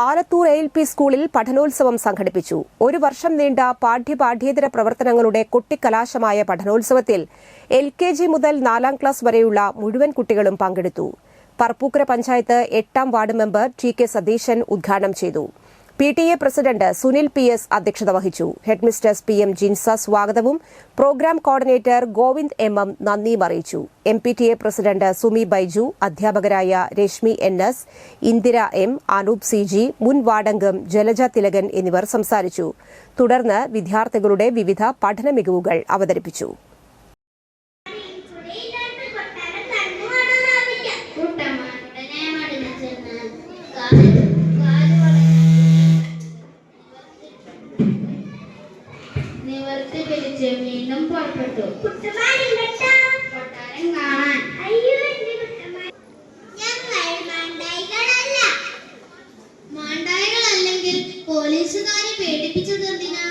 Alathur ALP സ്കൂളിൽ പഠനോത്സവം സംഘടിപ്പിച്ചു. ഒരു വർഷം നീണ്ട പാഠ്യേതര പ്രവർത്തനങ്ങളുടെ കൊട്ടിക്കലാശമായ പഠനോത്സവത്തിൽ LKG മുതൽ 4ാം ക്ലാസ് വരെയുള്ള മുഴുവൻ കുട്ടികളും പങ്കെടുത്തു. പറപ്പൂക്കര പഞ്ചായത്ത് 8ാം വാർഡ് മെമ്പർ TK സതീശൻ ഉദ്ഘാടനം ചെയ്തു. PTA പ്രസിഡന്റ് സുനിൽ PS അധ്യക്ഷത വഹിച്ചു. ഹെഡ്മിസ്റ്റേഴ്സ് PM ജിൻസ സ്വാഗതവും പ്രോഗ്രാം കോർഡിനേറ്റർ ഗോവിന്ദ് MM നന്ദിയും അറിയിച്ചു. MPTA പ്രസിഡന്റ് സുമി ബൈജു, അധ്യാപകരായ Rashmi NS, Indira M, Anoop CG, മുൻ വാർഡംഗം ജലജ തിലകൻ എന്നിവർ സംസാരിച്ചു. തുടർന്ന് വിദ്യാർത്ഥികളുടെ വിവിധ പഠന മികവുകൾ അവതരിപ്പിച്ചു. വീണ്ടും പുറപ്പെട്ടു. കൊട്ടാരം കാണാൻ. ഞങ്ങൾ മാണ്ടായികളല്ലെങ്കിൽ പോലീസുകാരെ പേടിപ്പിച്ചത് എന്തിനാ?